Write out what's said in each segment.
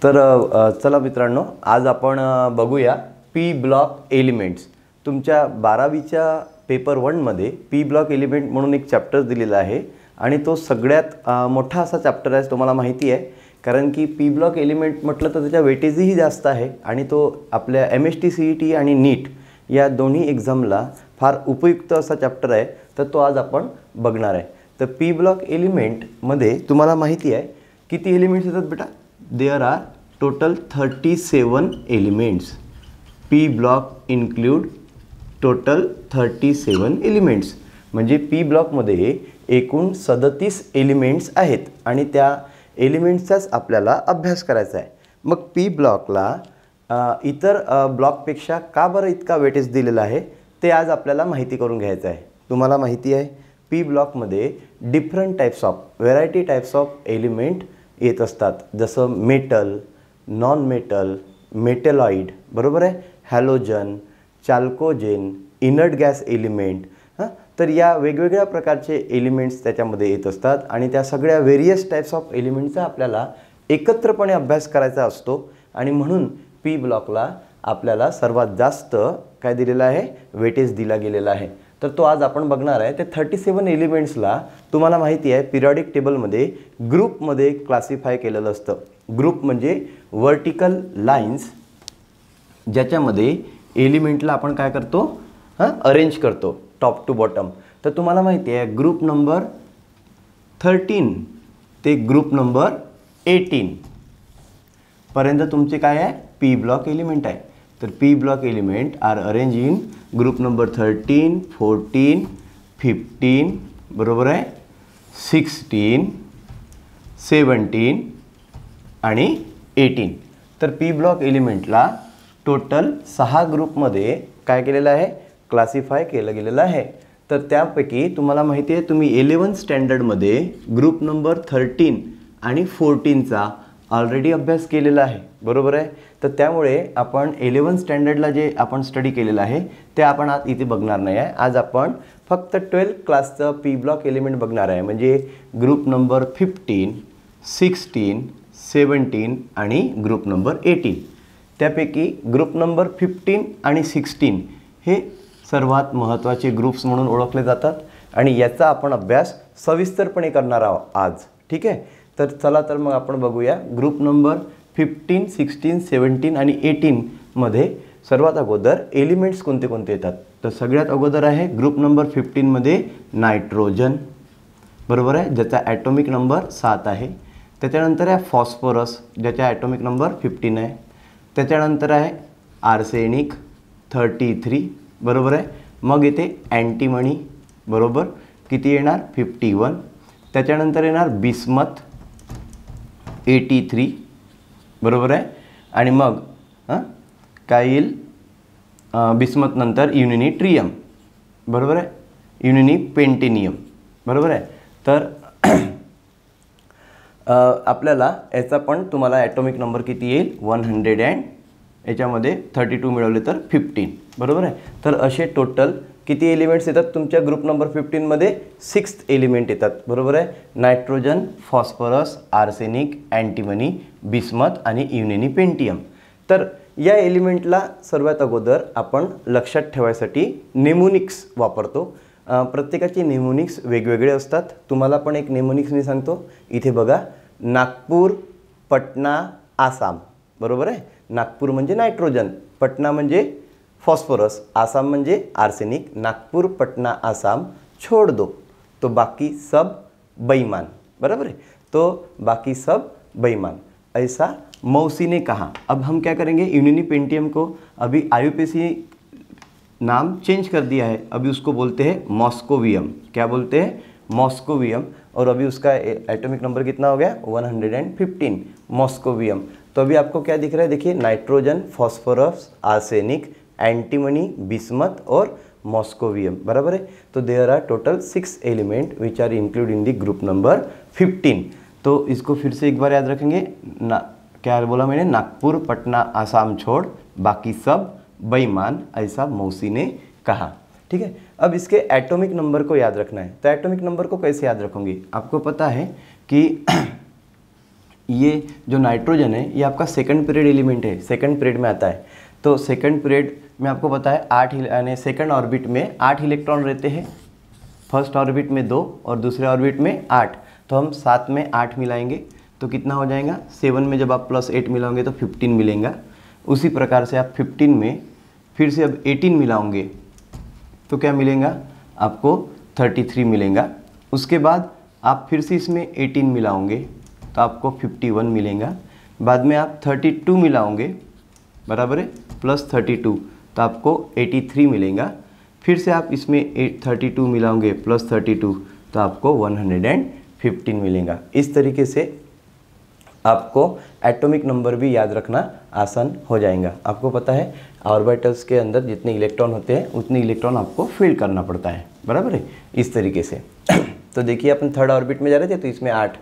तर चला मित्रांनो, आज आपण बघूया पी ब्लॉक एलिमेंट्स। तुमच्या 12वीच्या पेपर 1 मध्ये पी ब्लॉक एलिमेंट म्हणून एक चॅप्टर दिलेला आहे आणि तो सगळ्यात मोठा असा चॅप्टर आहे, तुम्हाला माहिती आहे। कारण की पी ब्लॉक एलिमेंट म्हटलं तर त्याच्या वेटेजही जास्त आहे आणि तो आपल्या MST CET आणि नीट या दोन्ही एक्झामला फार उपयुक्त असा चॅप्टर आहे। तर तो आज आपण बघणार आहे। तर पी ब्लॉक एलिमेंट मध्ये तुम्हाला माहिती आहे किती एलिमेंट्स येतात बेटा? There are total 37 elements. P block include total 37 elements. म्हणजे P block मध्ये एकूण 37 एलिमेंट्स आहेत आणि त्या एलिमेंट्सचाच आपल्याला अभ्यास करायचा आहे। मग P ब्लॉकला इतर ब्लॉकपेक्षा का बरं इतका वेटेज दिलेला आहे ते आज आपल्याला माहिती करून घ्यायचं आहे। तुम्हाला माहिती आहे P ब्लॉकमध्ये different types of variety types of element येत असतात, जसं मेटल, नॉन मेटल, मेटलॉइड, बरोबर आहे, हॅलोजन, चाल्कोजेन, इनर्ट गॅस एलिमेंट। तर या वेगवेगळ्या प्रकारचे एलिमेंट्स त्याच्यामध्ये येत असतात आणि त्या सगळ्या वेरियस टाइप्स ऑफ एलिमेंटचा आपल्याला एकत्रपणे अभ्यास करायचा असतो आणि म्हणून पी ब्लॉकला आपल्याला सर्वात जास्त काय दिलेला आहे, वेटेज दिला गेलेला आहे। तर तो आज आपण बघणार आहे। ते 37 एलिमेंट्सला तुम्हाला माहिती आहे पिरियडिक टेबलमध्ये ग्रुपमध्ये क्लासिफाय केलेलं असतं। ग्रुप म्हणजे वर्टिकल लाइन्स ज्याच्यामध्ये एलिमेंटला आपण काय करतो, अरेंज करतो टॉप टू बॉटम। तर तुम्हाला माहिती आहे ग्रुप नंबर 13 ते ग्रुप नंबर 18 पर्यंत तुमचे काय आहे, पी ब्लॉक एलिमेंट आहे। तर p block element are arrange in group number 13, 14, 15, बरोबर आहे, 16, 17 आणि 18। तर पी ब्लॉक एलिमेंटला टोटल 6 ग्रुपमध्ये काय केलेलं आहे, क्लासिफाय केलं गेलेलं आहे। तर त्यापैकी तुम्हाला माहिती आहे तुम्ही 11th स्टँडर्डमध्ये ग्रुप नंबर 13 आणि 14चा ऑलरेडी अभ्यास केलेला आहे, बरोबर आहे। तर त्यामुळे आपण 11th स्टँडर्डला जे आपण स्टडी केलेलं आहे ते आपण आज इथे बघणार नाही आहे। आज आपण फक्त 12th क्लासचं पी ब्लॉक एलिमेंट बघणार आहे, म्हणजे ग्रुप नंबर 15, 16, 17 आणि ग्रुप नंबर 18। त्यापैकी ग्रुप नंबर 15 आणि 16 हे सर्वात महत्त्वाचे ग्रुप्स म्हणून ओळखले जातात आणि याचा आपण अभ्यास सविस्तरपणे करणार आहोत आज, ठीक आहे। तर चला तर मग आपण बघूया ग्रुप नंबर 15, 16, 17 आणि 18 मध्ये सर्वात अगोदर एलिमेंट्स कोणते कोणते येतात। तर सगळ्यात अगोदर आहे ग्रुप नंबर 15 मध्ये नायट्रोजन, बरोबर आहे, ज्याचा ॲटॉमिक नंबर 7 आहे। त्याच्यानंतर आहे फॉस्फरस ज्याचा ॲटॉमिक नंबर 15 आहे। त्याच्यानंतर आहे आर्सेनिक 33, बरोबर आहे। मग येते अँटीमनी, बरोबर, किती येणार, 51। त्याच्यानंतर येणार बिस्मथ 83, बरोबर आहे। आणि मग काय येईल, बिस्मथ नंतर युनिट्रियम, बरोबर आहे, युनिपेंटेनियम, बरोबर आहे। तर आपल्याला याचा पण तुम्हाला ॲटॉमिक नंबर किती येईल, 100 अँड याच्यामध्ये 32 मिळवले तर 15, बरोबर आहे। तर असे टोटल किती एलिमेंट्स येतात तुमच्या ग्रुप नंबर 15 मध्ये, 6th एलिमेंट येतात, बरोबर आहे। Nitrogen, phosphorus, arsenic, antimony, bismuth आणि युनिपेंटियम। तर या एलिमेंटला सर्वात अगोदर आपण लक्षात ठेवायसाठी नेमोनिक्स वापरतो। प्रत्येकाचे नेमोनिक्स वेगवेगळे असतात। तुम्हाला पण एक नेमोनिक्स मी सांगतो, इथे बघा, नागपूर, पटना, आसाम, बरोबर आहे। नागपूर म्हणजे नायट्रोजन, पटना म्हणजे फॉस्फरस, आसाम म्हणजे आर्सेनिक। नागपुर, पटना, आसाम छोड़ दो तो बाकी सब बेईमान, बराबर है। तो बाकी सब बेईमान, ऐसा मौसी ने कहा। अब हम क्या करेंगे, यूनिपेंटियम को अभी IUPAC नाम चेंज कर दिया है, अभी उसको बोलते हैं मॉस्कोवियम। क्या बोलते हैं, मॉस्कोवियम। और अभी उसका एटॉमिक नंबर कितना हो गया, 115, मॉस्कोवियम। तो अभी आपको क्या दिख रहा है, देखिए, nitrogen, phosphorus, arsenic, antimony, bismuth और मॉस्कोवियम, बराबर है। तो there are total 6 element which are include in the group number 15। तो इसको फिर से एक बार याद रखेंगे, क्या बोला मैंने, नागपुर, पटना, आसाम छोड़ बाकी सब बेईमान, ऐसा मौसी ने कहा, ठीक है। अब इसके एटॉमिक नंबर को याद रखना है। तो एटॉमिक नंबर को कैसे याद रखोगे, आपको पता है कि ये जो नाइट्रोजन है ये आपका सेकंड पीरियड एलिमेंट है, सेकंड पीरियड में आता है। तो सेकंड पीरियड में आपको पता है 8 यानी सेकंड ऑर्बिट में 8 इलेक्ट्रॉन रहते हैं, फर्स्ट ऑर्बिट में 2 और दूसरे ऑर्बिट में 8। तो हम 7 में 8 मिलाएंगे तो कितना हो जाएगा, 7 में जब आप +8 मिलाओगे तो 15 मिलेगा। उसी प्रकार से आप 15 में फिर से अब 18 मिलाओगे तो क्या मिलेगा आपको 33 मिलेगा। उसके बाद आप फिर से इसमें 18 मिलाओगे तो आपको 51 मिलेगा। बाद में आप 32 मिलाओगे, बराबर है, +32 तो आपको 83 मिलेगा। फिर से आप इसमें 32 मिलाओगे +32 तो आपको 115 मिलेगा। इस तरीके से आपको एटॉमिक नंबर भी याद रखना आसान हो जाएगा। आपको पता है ऑर्बिटल्स के अंदर जितने इलेक्ट्रॉन होते हैं उतने इलेक्ट्रॉन आपको फिल करना पड़ता है, बराबर है, इस तरीके से। तो देखिए अपन थर्ड ऑर्बिट में जा रहे थे तो इसमें 8,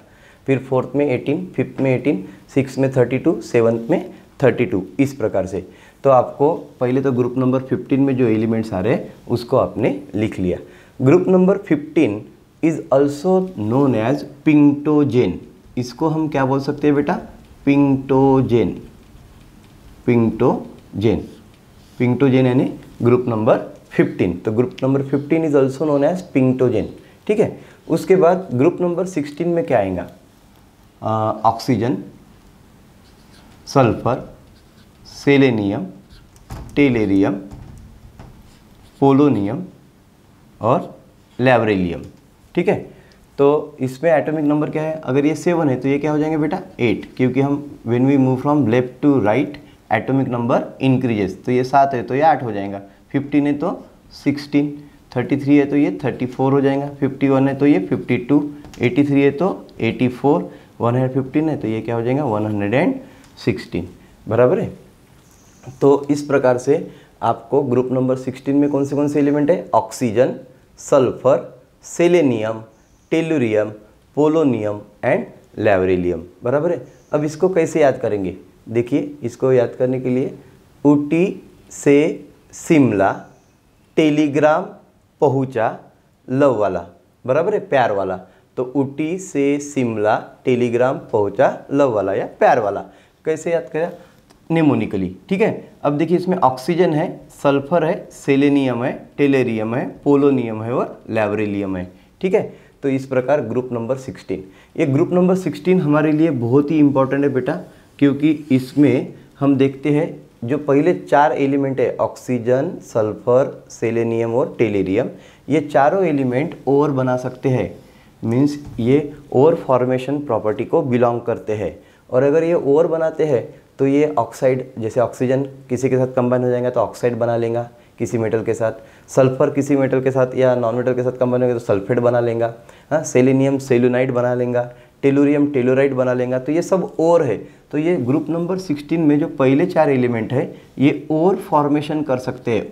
फिर फोर्थ में 18, फिफ्थ में 18, सिक्स में 32, सेवन्थ में 32, इस प्रकार से। तो आपको पहले तो ग्रुप नंबर 15 में जो एलिमेंट्स आ रहे हैं उसको आपने लिख लिया। Group number 15 is also known as pnictogen. इसको हम क्या बोल सकते हैं बेटा, पिंटोजेन। पिंटोजेन, पिंटोजेन यानी ग्रुप नंबर 15। तो group number 15 is also known as pnictogen, ठीक है। उसके बाद ग्रुप नंबर 16 में क्या आएगा, ऑक्सीजन, सल्फर, सेलेनियम, टेलेरियम, पोलोनियम और लैवरेलियम, ठीक है। तो इसमें एटॉमिक नंबर क्या है, अगर ये 7 है तो ये क्या हो जाएंगे बेटा 8, क्योंकि हम when we move from left to right atomic number increases. तो ये 7 है तो ये 8 हो जाएगा, 15 है तो 16, 33 है तो ये 34 हो जाएगा, 51 है तो ये 52, 83 है तो 84, 115 है तो ये क्या हो जाएगा 116, बराबर है। तो इस प्रकार से आपको ग्रुप नंबर 16 में कौन से एलिमेंट है, oxygen, sulphur, selenium, tellurium, polonium and livermorium, बराबर है। अब इसको कैसे याद करेंगे, देखिए इसको याद करने के लिए ऊटी से शिमला टेलीग्राम पहुंचा लव वाला, बराबर है, प्यार वाला। तो ऊटी से शिमला टेलीग्राम पहुंचा लव वाला या प्यार वाला, कैसे याद करें, निमोनिकली, ठीक है। अब देखिए इसमें ऑक्सीजन है, सल्फर है, सेलेनियम है, टेलेरियम है, पोलोनियम है और लैवरेलियम है, ठीक है। तो इस प्रकार ग्रुप नंबर 16, ये ग्रुप नंबर 16 हमारे लिए बहुत ही इंपॉर्टेंट है बेटा, क्योंकि इसमें हम देखते हैं जो पहले 4 एलिमेंट है, ऑक्सीजन, सल्फर, सेलेनियम और टेलेरियम, ये चारों एलिमेंट ओर बना सकते हैं, मीन्स ये ओर फॉर्मेशन प्रॉपर्टी को बिलोंग करते हैं। और अगर ये ओर बनाते हैं तो ये ऑक्साइड, जैसे ऑक्सीजन किसी के साथ कंबाइन हो जाएगा तो ऑक्साइड बना लेगा किसी मेटल के साथ, सल्फर किसी मेटल के साथ या नॉन मेटल के साथ कंबाइन होगा तो सल्फेट बना लेगा, हाँ, सेलेनियम सेलुनाइड बना लेगा, टेलुरियम टेलोराइड बना लेगा। तो ये सब ओर है। तो ये ग्रुप नंबर 16 में जो पहले 4 एलिमेंट है ये ओर फॉर्मेशन कर सकते हैं,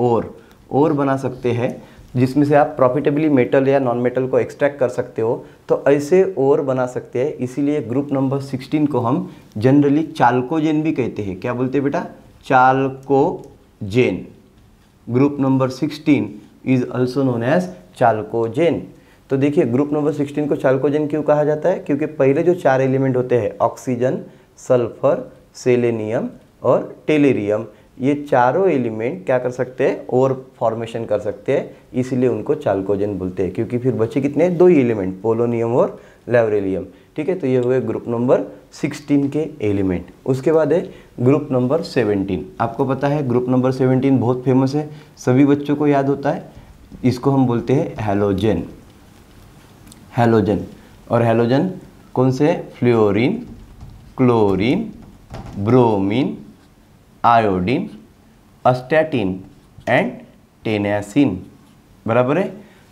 ओर बना सकते हैं, जिसमें से आप प्रॉफिटेबली मेटल या नॉन मेटल को एक्सट्रैक्ट कर सकते हो। तो ऐसे ओर बना सकते हैं, इसीलिए ग्रुप नंबर 16 को हम जनरली चाल्कोजेन भी कहते हैं। क्या बोलते हैं बेटा, chalcogen. Group number 16 is also known as chalcogen. तो देखिए ग्रुप नंबर 16 को चाल्कोजेन क्यों कहा जाता है, क्योंकि पहले जो 4 एलिमेंट होते हैं ऑक्सीजन, सल्फर, सेलेनियम और टेलेरियम, ये चारों एलिमेंट क्या कर सकते हैं, और फॉर्मेशन कर सकते हैं, इसलिए उनको चाल्कोजेन बोलते हैं। क्योंकि फिर बचे कितने, 2 ही एलिमेंट, पोलोनियम और लैवरेलियम, ठीक है। तो ये हुए ग्रुप नंबर 16 के एलिमेंट। उसके बाद है ग्रुप नंबर 17। आपको पता है ग्रुप नंबर 17 बहुत फेमस है, सभी बच्चों को याद होता है। इसको हम बोलते हैं हैलोजन। हैलोजन, और हैलोजन कौन से, fluorine, chlorine, bromine, iodine, astatine and tennessine, बराबर है।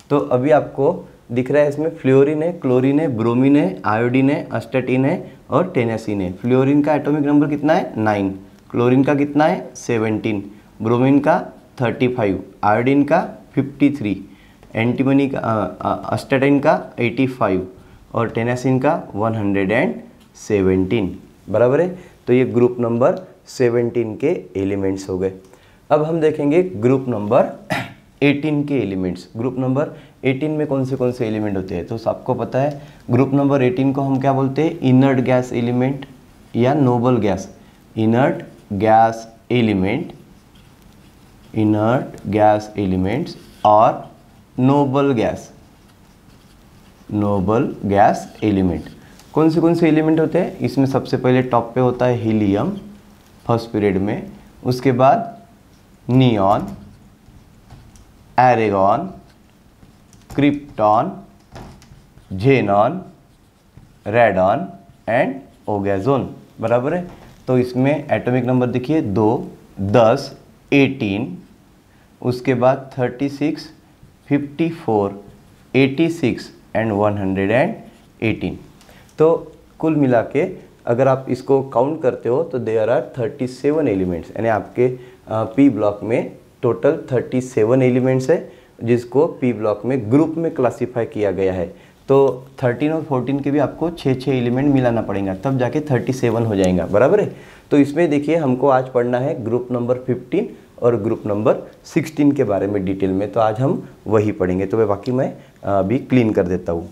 तो अभी आपको दिख रहा है इसमें फ्लोरीन है, क्लोरीन है, ब्रोमीन है, आयोडीन है, अस्टैटिन है और टेनासिन है। फ्लोरीन का एटॉमिक नंबर कितना है, 9, क्लोरीन का कितना है 17, ब्रोमीन का 35, आयोडीन का 53, एंटीमनी का अस्टैटिन का 85 और टेनासिन का 117, बराबर है। तो ये ग्रुप नंबर 17 के एलिमेंट्स हो गए। अब हम देखेंगे ग्रुप नंबर 18 के एलिमेंट्स। ग्रुप नंबर 18 में कौन से एलिमेंट होते हैं? तो सबको पता है ग्रुप नंबर 18 को हम क्या बोलते हैं? इनर्ट गैस एलिमेंट या noble gas. Inert gas element, inert gas elements और noble gas, noble gas element. कौन से एलिमेंट होते हैं? इसमें सबसे पहले टॉप पे होता है हीलियम फर्स्ट पीरियड में, उसके बाद neon, argon, krypton, xenon, radon and oganesson. बराबर है। तो इसमें एटॉमिक नंबर देखिए 2, 10, 18, उसके बाद 36, 54, 86 एंड 118। तो कुल मिला के अगर आप इसको काउंट करते हो तो देयर आर 37 एलिमेंट्स, यानी आपके पी ब्लॉक में टोटल 37 एलिमेंट्स है जिसको पी ब्लॉक में ग्रुप में क्लासिफाई किया गया है। तो 13 और 14 के भी आपको 6 एलिमेंट मिलाना पड़ेगा, तब जाके 37 हो जाएगा। बराबर है। तो इसमें देखिए हमको आज पढ़ना है ग्रुप नंबर 15 और ग्रुप नंबर 16 के बारे में डिटेल में, तो आज हम वही पढ़ेंगे। तो बाकी मैं अभी क्लीन कर देता हूँ।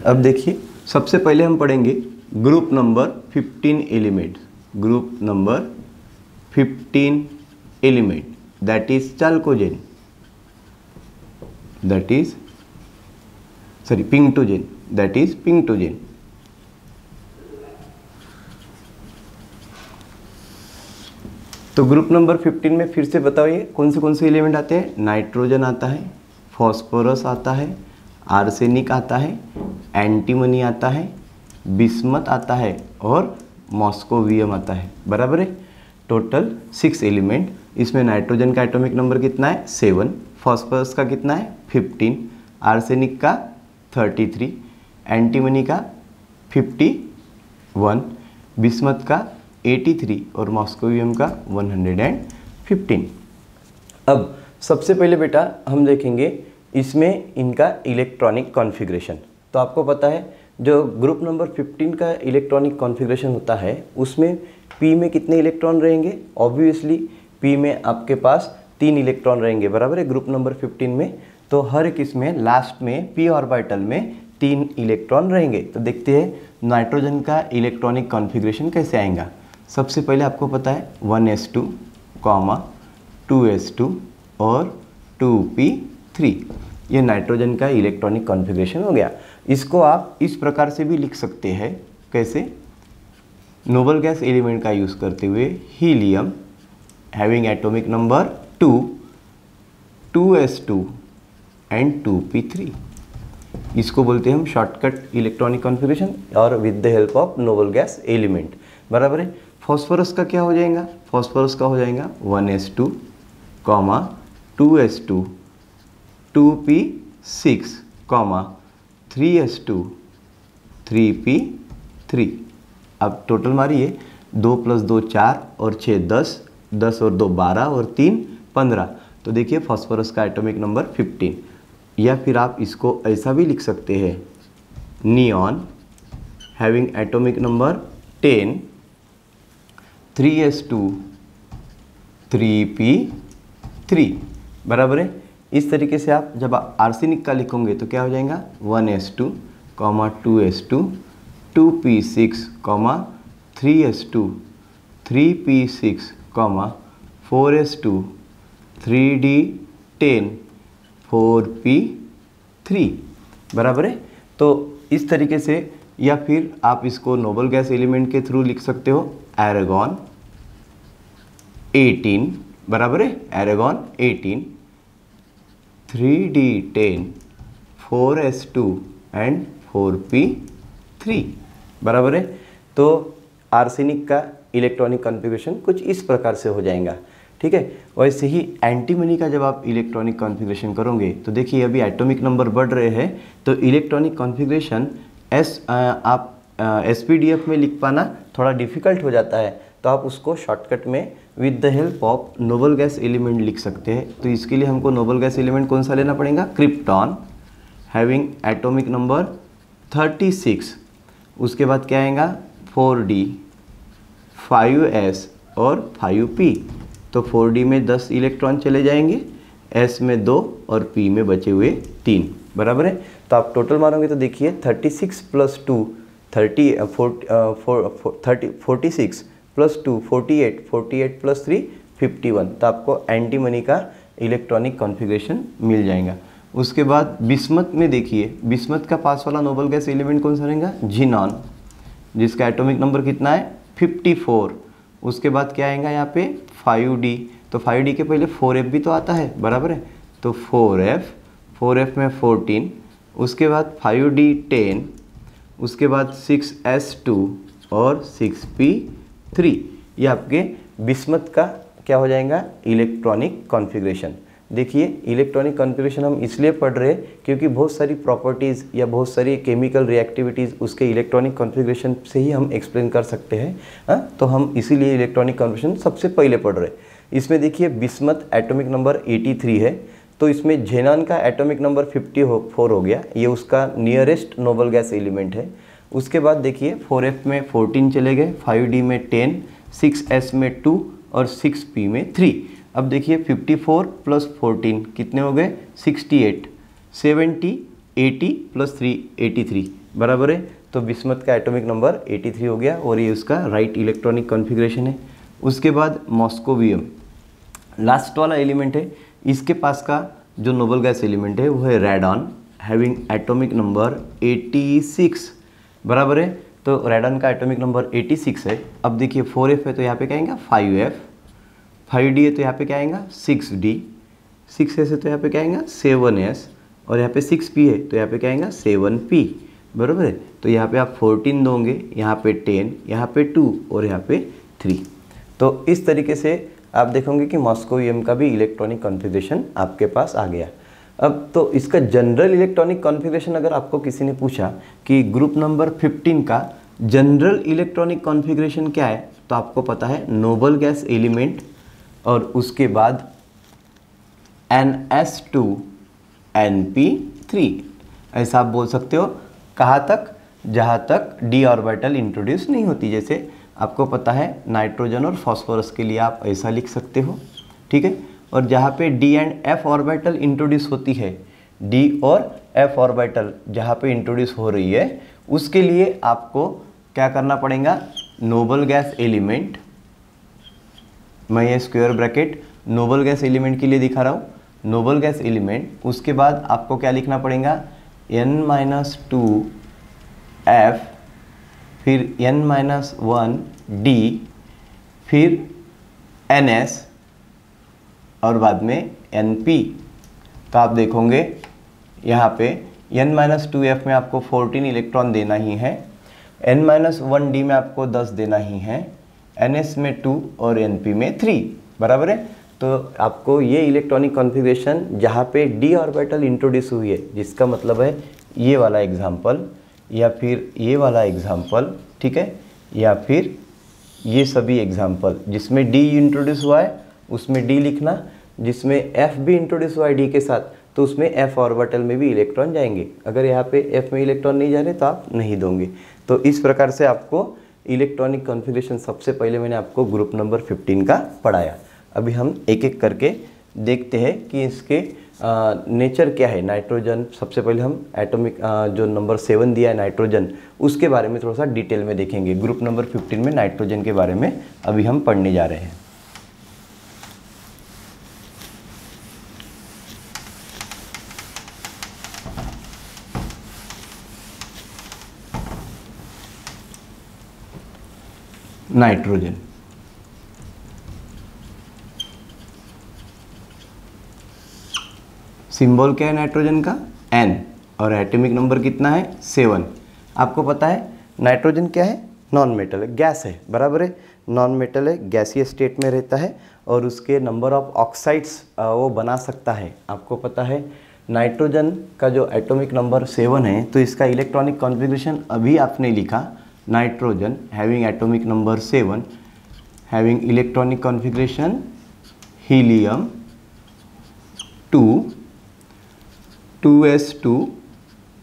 अब देखिए सबसे पहले हम पढ़ेंगे group number 15 elements. Group number 15 element that is chalcogen, that is pnictogen, that is pnictogen. तो ग्रुप नंबर 15 में फिर से बताइए कौन से एलिमेंट आते हैं? नाइट्रोजन आता है, फॉस्फोरस आता है, आर्सेनिक आता है, एंटीमनी आता है, बिस्मथ आता है और मॉस्कोवियम आता है। बराबर है। Total 6 element. इसमें नाइट्रोजन का एटॉमिक नंबर कितना है? 7, फॉस्फोरस का कितना है? 15, आर्सेनिक का 33, एंटीमनी का 51, बिस्मथ का 83 और मॉस्कोवियम का 115। अब सबसे पहले बेटा हम देखेंगे इसमें इनका इलेक्ट्रॉनिक कॉन्फ़िगरेशन। तो आपको पता है जो ग्रुप नंबर 15 का इलेक्ट्रॉनिक कॉन्फ़िगरेशन होता है उसमें P में कितने इलेक्ट्रॉन रहेंगे? ऑब्वियसली P में आपके पास 3 इलेक्ट्रॉन रहेंगे। बराबर है। ग्रुप नंबर 15 में तो हर एक इसमें लास्ट में P ऑर्बिटल में 3 इलेक्ट्रॉन रहेंगे। तो देखते हैं नाइट्रोजन का इलेक्ट्रॉनिक कॉन्फ़िगरेशन कैसे आएगा। सबसे पहले आपको पता है 1s2, 2s2 और 2p3, ये नाइट्रोजन का इलेक्ट्रॉनिक कॉन्फ़िगरेशन हो गया। इसको आप इस प्रकार से भी लिख सकते हैं, कैसे? नोबल गैस एलिमेंट का यूज़ करते हुए helium having atomic number 2, 2s2 and 2p3, इसको बोलते हैं हम शॉर्टकट इलेक्ट्रॉनिक कॉन्फ़िगरेशन और with the help of noble gas element. बराबर है। फॉस्फोरस का क्या हो जाएगा? फॉस्फोरस का हो जाएगा 1s2, 2s2, 2p6, 3s2, 3p3। अब टोटल मारिए 2 + 2 4 और 6 10, 10 और 2 12 और 3 15। तो देखिए फॉस्फोरस का एटॉमिक नंबर 15। या फिर आप इसको ऐसा भी लिख सकते हैं neon having atomic number 10, 3s2, 3p3। बराबर है। इस तरीके से आप जब आर्सेनिक का लिखोगे तो क्या हो जाएगा? 1s2, 2s2, 2p6, 3s2, 3p6, 4s2, 3d10, 4p3। बराबर है। तो इस तरीके से या फिर आप इसको नोबल गैस एलिमेंट के थ्रू लिख सकते हो एरेगॉन 18। बराबर है। Argon 18, 3d10, 4s2 and 4p3। बराबर है। तो आर्सेनिक का इलेक्ट्रॉनिक कॉन्फ़िगरेशन कुछ इस प्रकार से हो जाएगा। ठीक है। वैसे ही एंटीमनी का जब आप इलेक्ट्रॉनिक कॉन्फ़िगरेशन करोगे तो देखिए अभी एटॉमिक नंबर बढ़ रहे हैं तो इलेक्ट्रॉनिक कॉन्फ़िगरेशन आप SPDF में लिख पाना थोड़ा डिफ़िकल्ट हो जाता है। तो आप उसको शॉर्टकट में with the help of noble gas element लिख सकते हैं। तो इसके लिए हमको नोबल गैस एलिमेंट कौन सा लेना पड़ेगा, क्रिप्टॉन हैविंग एटॉमिक नंबर 36। उसके बाद क्या आएगा 4d 5s और 5p। तो 4d में 10 इलेक्ट्रॉन चले जाएंगे, s में 2 और p में बचे हुए 3, बराबर है। तो आप टोटल मारोगे तो देखिए 36 प्लस 2 46 प्लस 2 48, 48 प्लस 3 51। तो आपको एंटीमनी का इलेक्ट्रॉनिक कॉन्फ़िगरेशन मिल जाएगा। उसके बाद बिस्मथ में देखिए, बिस्मथ का पास वाला नोबल गैस एलिमेंट कौन सा रहेगा, जिनॉन, जिसका एटॉमिक नंबर कितना है 54। उसके बाद क्या आएगा यहाँ पे 5d। तो 5d के पहले 4f भी तो आता है, बराबर है। तो 4f में 14, उसके बाद 5d 10, उसके बाद 6s2 और 6p3। ये आपके बिस्मथ का क्या हो जाएगा, इलेक्ट्रॉनिक कॉन्फ़िगरेशन। देखिए इलेक्ट्रॉनिक कॉन्फ़िगरेशन हम इसलिए पढ़ रहे हैं क्योंकि बहुत सारी प्रॉपर्टीज़ या बहुत सारी केमिकल रिएक्टिविटीज़ उसके इलेक्ट्रॉनिक कॉन्फ़िगरेशन से ही हम एक्सप्लेन कर सकते हैं। हाँ, तो हम इसीलिए इलेक्ट्रॉनिक कॉन्फ़िगरेशन सबसे पहले पढ़ रहे हैं। इसमें देखिए बिस्मथ एटॉमिक नंबर 83 है, तो इसमें जेनॉन का एटॉमिक नंबर 54 हो गया, ये उसका नियरेस्ट नोबल गैस एलिमेंट है। उसके बाद देखिए 4f में 14 चले गए, 5d में 10, 6s में 2 और 6p में 3। अब देखिए 54 प्लस 14 कितने हो गए 68, 70, 80 प्लस 3 83, बराबर है। तो बिस्मथ का एटॉमिक नंबर 83 हो गया और ये उसका राइट इलेक्ट्रॉनिक कॉन्फ़िगरेशन है। उसके बाद मॉस्कोवियम लास्ट वाला एलिमेंट है, इसके पास का जो नोबल गैस एलिमेंट है वो है रेडॉन हैविंग एटॉमिक नंबर 86, बराबर है। तो रेडॉन का एटॉमिक नंबर 86 है। अब देखिए 4f है तो यहाँ पे क्या आएगा 5f, 5d है तो यहाँ पे क्या आएगा 6d, 6s है तो यहाँ पे क्या आएगा 7s और यहाँ पे 6p है तो यहाँ पे क्या आएगा 7p, बराबर है। तो यहाँ पे आप 14 दोगे, यहाँ पे 10, यहाँ पे 2 और यहाँ पे 3। तो इस तरीके से आप देखोगे कि मॉस्कोवियम का भी इलेक्ट्रॉनिक कॉन्फ़िगरेशन आपके पास आ गया। अब तो इसका जनरल इलेक्ट्रॉनिक कॉन्फ़िगरेशन अगर आपको किसी ने पूछा कि ग्रुप नंबर 15 का जनरल इलेक्ट्रॉनिक कॉन्फ़िगरेशन क्या है, तो आपको पता है नोबल गैस एलिमेंट और उसके बाद NS2 NP3, ऐसा आप बोल सकते हो। कहाँ तक, जहाँ तक d ऑर्बिटल इंट्रोड्यूस नहीं होती। जैसे आपको पता है नाइट्रोजन और फॉस्फोरस के लिए आप ऐसा लिख सकते हो, ठीक है। और जहाँ पे d and f orbital introduce होती है, d और f ऑर्बिटल जहाँ पे इंट्रोड्यूस हो रही है, उसके लिए आपको क्या करना पड़ेगा, नोबल गैस एलिमेंट, मैं ये square bracket Nobel gas element के लिए दिखा रहा हूँ, नोबल गैस एलिमेंट। उसके बाद आपको क्या लिखना पड़ेगा n-2f, फिर n-1d, फिर ns और बाद में np। तो आप देखोगे यहाँ पे n-2f में आपको 14 इलेक्ट्रॉन देना ही है, n-1d में आपको 10 देना ही है, ns में 2 और np में 3, बराबर है। तो आपको ये इलेक्ट्रॉनिक कॉन्फ़िगरेशन जहाँ पे d ऑर्बिटल इंट्रोड्यूस हुई है, जिसका मतलब है ये वाला एग्जाम्पल या फिर ये वाला एग्जाम्पल, ठीक है, या फिर ये सभी एग्जाम्पल जिसमें d इंट्रोड्यूस हुआ है उसमें d लिखना, जिसमें f भी इंट्रोड्यूस हुआ है d के साथ तो उसमें f ऑर्बिटल में भी इलेक्ट्रॉन जाएंगे। अगर यहाँ पे f में इलेक्ट्रॉन नहीं जा रहे तो आप नहीं दोगे। तो इस प्रकार से आपको इलेक्ट्रॉनिक कॉन्फ़िगरेशन सबसे पहले मैंने आपको ग्रुप नंबर 15 का पढ़ाया। अभी हम एक एक करके देखते हैं कि इसके नेचर क्या है। नाइट्रोजन, सबसे पहले हम एटॉमिक जो नंबर 7 दिया है नाइट्रोजन, उसके बारे में थोड़ा सा डिटेल में देखेंगे। ग्रुप नंबर 15 में नाइट्रोजन के बारे में अभी हम पढ़ने जा रहे हैं। नाइट्रोजन, सिंबल क्या है नाइट्रोजन का N और एटॉमिक नंबर कितना है 7। आपको पता है नाइट्रोजन क्या है, नॉन मेटल है, गैस है, बराबर है। नॉन मेटल है, गैसीय स्टेट में रहता है और उसके नंबर ऑफ ऑक्साइड्स वो बना सकता है। आपको पता है नाइट्रोजन का जो एटॉमिक नंबर 7 है, तो इसका इलेक्ट्रॉनिक कॉन्फ़िगरेशन अभी आपने लिखा, nitrogen having atomic number 7 having electronic configuration helium 2, 2s2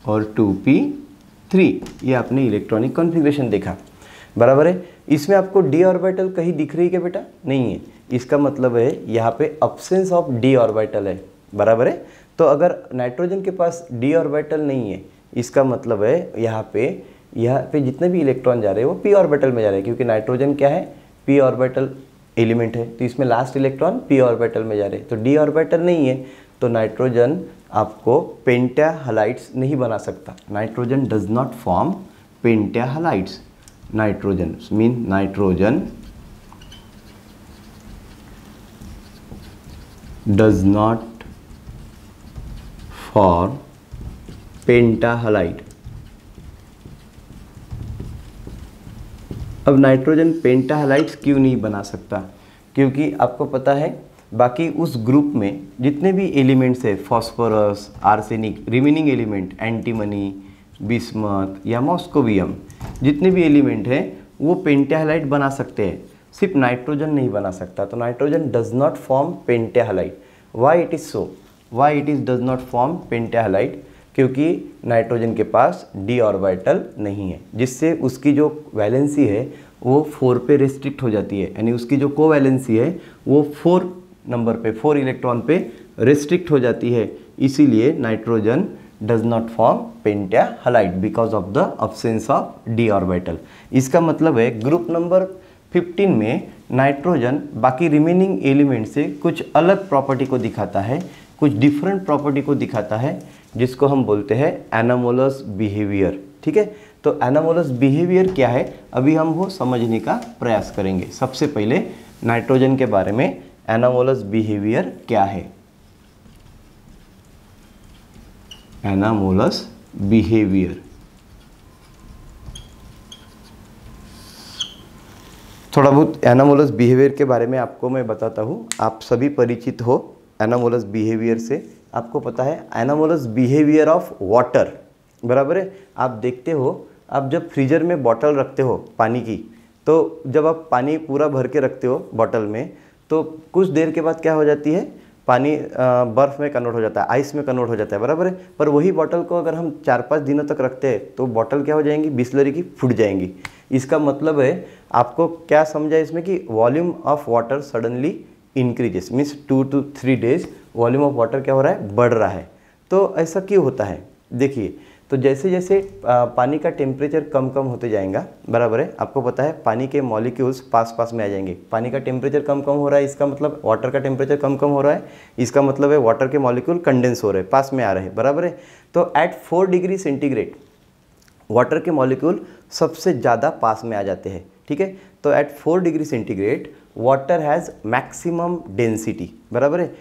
और 2p3, ये आपने इलेक्ट्रॉनिक कॉन्फ़िगरेशन देखा, बराबर है। इसमें आपको d ऑर्बिटल कहीं दिख रही है क्या बेटा? नहीं है। इसका मतलब है यहाँ पे अब्सेंस ऑफ d ऑर्बिटल है, बराबर है। तो अगर नाइट्रोजन के पास d ऑर्बिटल नहीं है, इसका मतलब है यहाँ पे जितने भी इलेक्ट्रॉन जा रहे हैं वो p ऑर्बिटल में जा रहे हैं, क्योंकि नाइट्रोजन क्या है? p ऑर्बिटल एलिमेंट है, तो इसमें लास्ट इलेक्ट्रॉन p ऑर्बिटल में जा रहे हैं। तो d ऑर्बिटल नहीं है तो नाइट्रोजन आपको पेंटा हैलाइड्स नहीं बना सकता। Nitrogen does not form penta halides. Nitrogen mean nitrogen does not form penta halide. अब नाइट्रोजन पेंटा हैलाइड्स क्यों नहीं बना सकता? क्योंकि आपको पता है बाकी उस ग्रुप में जितने भी एलिमेंट्स है, phosphorus, arsenic, remaining element antimony, bismuth या मॉस्कोवियम, जितने भी एलिमेंट हैं वो पेंटा हैलाइड बना सकते हैं, सिर्फ नाइट्रोजन नहीं बना सकता। तो nitrogen does not form penta halide. Why it is so? Why it is does not form penta halide? क्योंकि नाइट्रोजन के पास d ऑर्बिटल नहीं है, जिससे उसकी जो वैलेंसी है वो 4 पे रिस्ट्रिक्ट हो जाती है, यानी उसकी जो कोवैलेंसी है वो 4 नंबर पे, 4 इलेक्ट्रॉन पे रिस्ट्रिक्ट हो जाती है। इसीलिए nitrogen does not form penta halide because of the absence of d orbital. इसका मतलब है ग्रुप नंबर 15 में नाइट्रोजन बाकी रिमेनिंग एलिमेंट से कुछ अलग प्रॉपर्टी को दिखाता है, कुछ डिफरेंट प्रॉपर्टी को दिखाता है, जिसको हम बोलते हैं एनामोलस बिहेवियर। ठीक है, तो एनामोलस बिहेवियर क्या है अभी हम वो समझने का प्रयास करेंगे। सबसे पहले नाइट्रोजन के बारे में एनामोलस बिहेवियर क्या है। एनामोलस बिहेवियर थोड़ा बहुत एनामोलस बिहेवियर के बारे में आपको मैं बताता हूँ, आप सभी परिचित हो एनामोलस बिहेवियर से। आपको पता है एनामोलस बिहेवियर ऑफ वाटर, बराबर है। आप देखते हो, आप जब फ्रीजर में बॉटल रखते हो पानी की, तो जब आप पानी पूरा भर के रखते हो बॉटल में, तो कुछ देर के बाद क्या हो जाती है, पानी बर्फ़ में कन्वर्ट हो जाता है, आइस में कन्वर्ट हो जाता है, बराबर है। पर वही बॉटल को अगर हम 4-5 दिनों तक रखते हैं तो बॉटल क्या हो जाएंगी, बिस्लरी की फूट जाएंगी। इसका मतलब है आपको क्या समझा इसमें कि volume of water suddenly increases, means 2 to 3 days volume of water क्या हो रहा है, बढ़ रहा है। तो ऐसा क्यों होता है? देखिए, तो जैसे जैसे पानी का टेम्परेचर कम कम होते जाएगा, बराबर है, आपको पता है पानी के मॉलिक्यूल्स पास पास में आ जाएंगे। पानी का टेम्परेचर कम कम हो रहा है, इसका मतलब वाटर का टेम्परेचर कम कम हो रहा है, इसका मतलब है वाटर के मॉलिक्यूल कंडेंस हो रहे हैं, पास में आ रहे हैं, बराबर है। तो एट 4 डिग्री सेंटीग्रेड वाटर के मॉलिक्यूल सबसे ज़्यादा पास में आ जाते हैं। ठीक है, तो at 4 degree centigrade water has maximum density, बराबर है।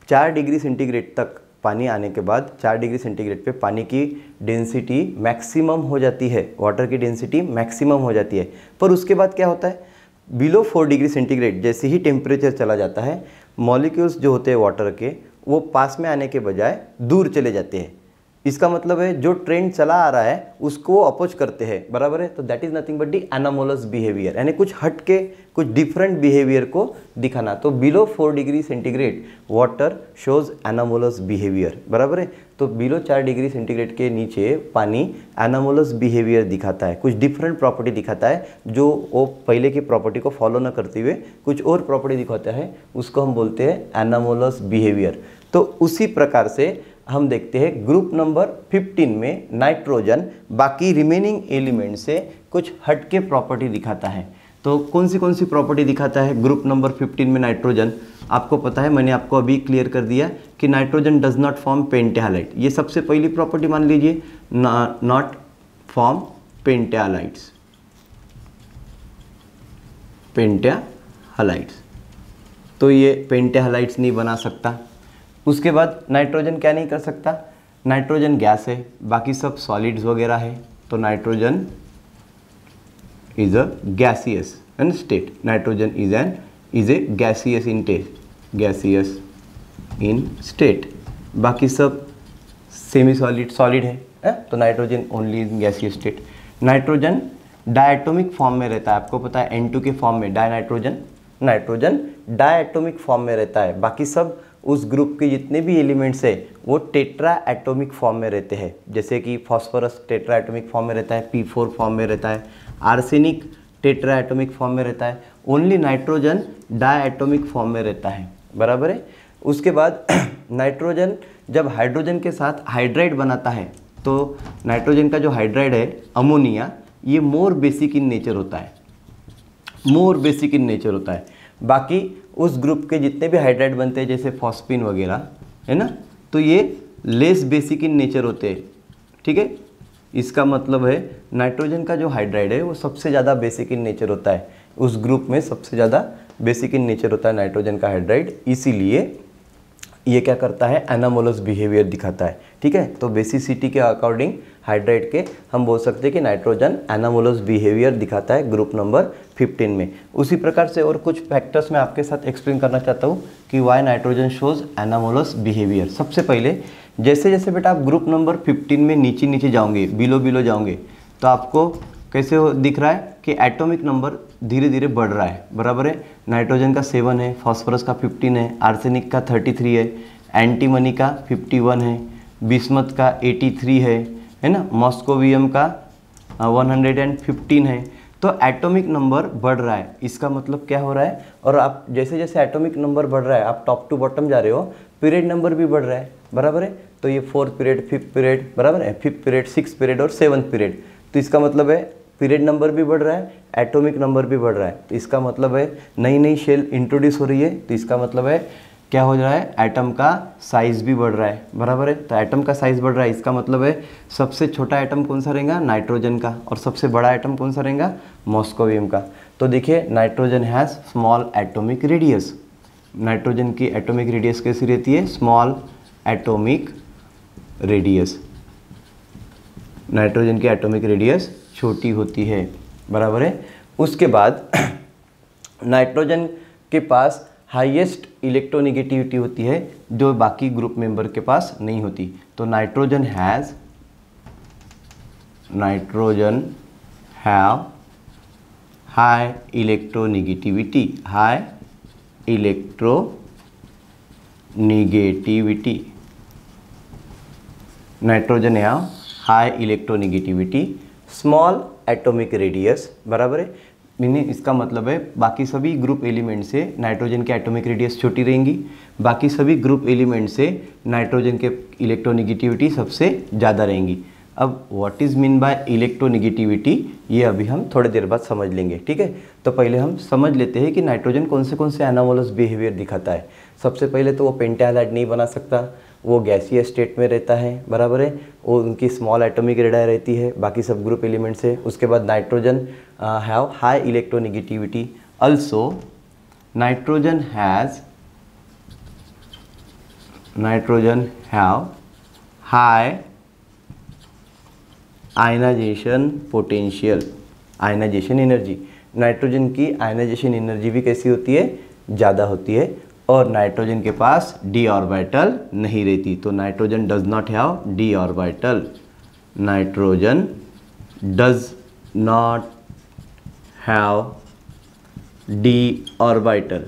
4 डिग्री सेंटीग्रेड तक पानी आने के बाद 4 डिग्री सेंटीग्रेड पे पानी की डेंसिटी मैक्सिमम हो जाती है, वाटर की डेंसिटी मैक्सिमम हो जाती है। पर उसके बाद क्या होता है, बिलो 4 डिग्री सेंटीग्रेड जैसे ही टेम्परेचर चला जाता है, मॉलिक्यूल्स जो होते हैं वाटर के वो पास में आने के बजाय दूर चले जाते हैं। इसका मतलब है जो ट्रेंड चला आ रहा है उसको अपोज करते हैं, बराबर है। तो that is nothing but the anomalous behaviour, यानी कुछ हट के कुछ डिफरेंट बिहेवियर को दिखाना। तो below 4 degree centigrade water shows anomalous behaviour, बराबर है। तो बिलो 4 डिग्री सेंटीग्रेड के नीचे पानी एनामोलस बिहेवियर दिखाता है, कुछ डिफरेंट प्रॉपर्टी दिखाता है, जो वो पहले की प्रॉपर्टी को फॉलो न करते हुए कुछ और प्रॉपर्टी दिखाता है, उसको हम बोलते हैं एनामोलस बिहेवियर। तो उसी प्रकार से हम देखते हैं ग्रुप नंबर 15 में नाइट्रोजन बाकी रिमेनिंग एलिमेंट से कुछ हटके प्रॉपर्टी दिखाता है। तो कौन सी प्रॉपर्टी दिखाता है ग्रुप नंबर 15 में नाइट्रोजन? आपको पता है, मैंने आपको अभी क्लियर कर दिया कि नाइट्रोजन डज नॉट फॉर्म पेंटाहालाइड। ये सबसे पहली प्रॉपर्टी मान लीजिए, नॉट फॉर्म पेंटाहालाइड्स, पेंटाहालाइड्स। तो ये पेंटाहालाइड्स नहीं बना सकता। उसके बाद नाइट्रोजन क्या नहीं कर सकता, नाइट्रोजन गैस है, बाकी सब सॉलिड्स वगैरह है, तो nitrogen is a gaseous an state. Nitrogen is a gaseous in gaseous in state. बाकी सब सेमी सॉलिड है, तो nitrogen only in gaseous state. Nitrogen diatomic form में रहता है, आपको पता है N2 के फॉर्म में डायनाइट्रोजन नाइट्रोजन डायटोमिक फॉर्म में रहता है। बाकी सब उस ग्रुप के जितने भी एलिमेंट्स है वो टेट्रा एटोमिक फॉर्म में रहते हैं। जैसे कि फॉस्फोरस टेट्रा एटोमिक फॉर्म में रहता है, P4 फॉर्म में रहता है, आर्सेनिक टेट्रा एटोमिक फॉर्म में रहता है, ओनली नाइट्रोजन डायटोमिक फॉर्म में रहता है, बराबर है। उसके बाद नाइट्रोजन जब हाइड्रोजन के साथ हाइड्राइड बनाता है तो नाइट्रोजन का जो हाइड्राइड है अमोनिया, ये मोर बेसिक इन नेचर होता है, मोर बेसिक इन नेचर होता है। बाकी उस ग्रुप के जितने भी हाइड्राइड बनते हैं जैसे फॉस्फिन वगैरह है ना, तो ये लेस बेसिक इन नेचर होते हैं, ठीक है। इसका मतलब है नाइट्रोजन का जो हाइड्राइड है वो सबसे ज़्यादा बेसिक इन नेचर होता है, उस ग्रुप में सबसे ज़्यादा बेसिक इन नेचर होता है नाइट्रोजन का हाइड्राइड, इसीलिए ये क्या करता है, एनामोलस बिहेवियर दिखाता है, ठीक है। तो बेसिसिटी के अकॉर्डिंग हाइड्राइड के हम बोल सकते हैं कि नाइट्रोजन एनामोलस बिहेवियर दिखाता है ग्रुप नंबर 15 में। उसी प्रकार से और कुछ फैक्टर्स मैं आपके साथ एक्सप्लेन करना चाहता हूँ कि why nitrogen shows anomalous behaviour. सबसे पहले जैसे जैसे बेटा आप ग्रुप नंबर 15 में नीचे नीचे जाओगे, बिलो जाओगे, तो आपको कैसे दिख रहा है कि एटॉमिक नंबर धीरे धीरे बढ़ रहा है, बराबर है। नाइट्रोजन का 7 है, फॉस्फोरस का 15 है, आर्सेनिक का 33 है, एंटीमनी का 51 है, बिस्मथ का 83 है ना, मॉस्कोवियम का 115 है। तो एटॉमिक नंबर बढ़ रहा है, इसका मतलब क्या हो रहा है, और आप जैसे जैसे एटॉमिक नंबर बढ़ रहा है आप टॉप टू बॉटम जा रहे हो, पीरियड नंबर भी बढ़ रहा है, बराबर है। तो ये 4th पीरियड, 5th पीरियड, बराबर है, 5th पीरियड, 6th पीरियड और 7th पीरियड। तो इसका मतलब है पीरियड नंबर भी बढ़ रहा है, एटॉमिक नंबर भी बढ़ रहा है। तो इसका मतलब है नई नई शेल इंट्रोड्यूस हो रही है, तो इसका मतलब है क्या हो रहा है, एटम का साइज भी बढ़ रहा है, बराबर है। तो एटम का साइज बढ़ रहा है, इसका मतलब है सबसे छोटा एटम कौन सा रहेगा, नाइट्रोजन का, और सबसे बड़ा एटम कौन सा रहेगा, मॉस्कोवियम का। तो देखिए nitrogen has small atomic radius, nitrogen की एटॉमिक रेडियस कैसी रहती है, स्मॉल एटॉमिक रेडियस, नाइट्रोजन की एटॉमिक रेडियस छोटी होती है, बराबर है। उसके बाद नाइट्रोजन के पास हाईएस्ट इलेक्ट्रोनेगेटिविटी होती है जो बाकी ग्रुप मेंबर के पास नहीं होती। तो nitrogen have high electronegativity, high electronegativity, nitrogen have high electronegativity, small atomic radius, बराबर है। मीनिंग इसका मतलब है बाकी सभी ग्रुप एलिमेंट से नाइट्रोजन की एटॉमिक रेडियस छोटी रहेंगी, बाकी सभी ग्रुप एलिमेंट से नाइट्रोजन के इलेक्ट्रोनेगेटिविटी सबसे ज़्यादा रहेंगी। अब what is mean by electronegativity, ये अभी हम थोड़ी देर बाद समझ लेंगे, ठीक है। तो पहले हम समझ लेते हैं कि नाइट्रोजन कौन से एनामोलस बिहेवियर दिखाता है। सबसे पहले तो वो पेंटाहाइड नहीं बना सकता, वो गैसीय स्टेट में रहता है, बराबर है। वो उनकी स्मॉल एटॉमिक रेडियस रहती है बाकी सब ग्रुप एलिमेंट से। उसके बाद nitrogen have high electronegativity, also nitrogen have high ionisation potential, ionisation energy. Nitrogen की आयनाइजेशन एनर्जी भी कैसी होती है, ज़्यादा होती है, और नाइट्रोजन के पास डी ऑर्बिटल नहीं रहती। तो nitrogen does not have D orbital, nitrogen does not have D orbital,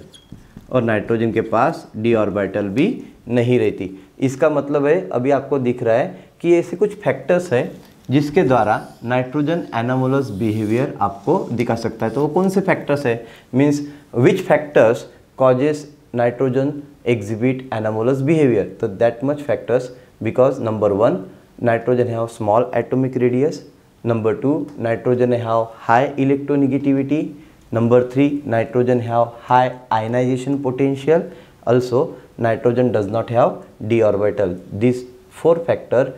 और नाइट्रोजन के पास डी ऑर्बिटल भी नहीं रहती। इसका मतलब है अभी आपको दिख रहा है कि ऐसे कुछ फैक्टर्स हैं जिसके द्वारा नाइट्रोजन एनामोलस बिहेवियर आपको दिखा सकता है। तो वो कौन से फैक्टर्स है, means which factors causes nitrogen exhibit anomalous behavior. So that much factors, because number 1 nitrogen have small atomic radius, number 2 nitrogen have high electronegativity, number 3 nitrogen have high ionization potential, also nitrogen does not have d orbital. These 4 factor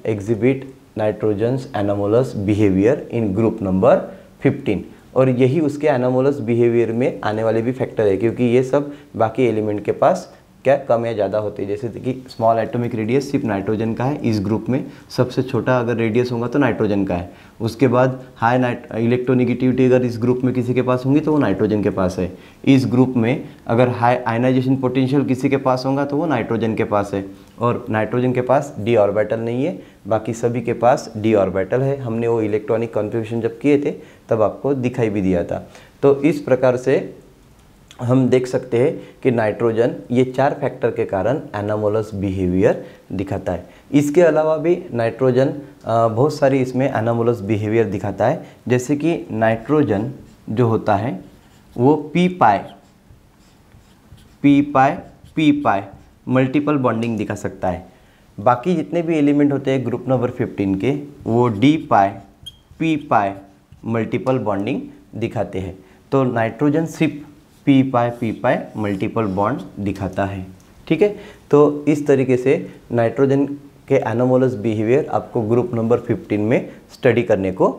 exhibit nitrogen's anomalous behavior in group number 15, और यही उसके anomalous behaviour में आने वाले भी factor है, क्योंकि ये सब बाकी एलिमेंट के पास क्या कम या ज़्यादा होते हैं। जैसे कि स्मॉल एटॉमिक रेडियस सिर्फ नाइट्रोजन का है इस ग्रुप में, सबसे छोटा अगर रेडियस होगा तो नाइट्रोजन का है। उसके बाद हाई इलेक्ट्रोनेगेटिविटी अगर इस ग्रुप में किसी के पास होंगी तो वो नाइट्रोजन के पास है। इस ग्रुप में अगर हाई आयनाइजेशन पोटेंशियल किसी के पास होगा तो वो नाइट्रोजन के पास है, और नाइट्रोजन के पास डी ऑर्बिटल नहीं है, बाकी सभी के पास डी ऑर्बिटल है। हमने वो इलेक्ट्रॉनिक कन्फिग्रेशन जब किए थे तब आपको दिखाई भी दिया था। तो इस प्रकार से हम देख सकते हैं कि नाइट्रोजन ये 4 फैक्टर के कारण एनामोलस बिहेवियर दिखाता है। इसके अलावा भी नाइट्रोजन बहुत सारी इसमें एनामोलस बिहेवियर दिखाता है, जैसे कि नाइट्रोजन जो होता है वो पी पाई मल्टीपल बॉन्डिंग दिखा सकता है। बाकी जितने भी एलिमेंट होते हैं ग्रुप नंबर 15 के वो डी पाई पी पाई मल्टीपल बॉन्डिंग दिखाते हैं। तो नाइट्रोजन सिर्फ पी पाई मल्टीपल बॉन्ड दिखाता है। ठीक है, तो इस तरीके से नाइट्रोजन के एनामोलस बिहेवियर आपको ग्रुप नंबर 15 में स्टडी करने को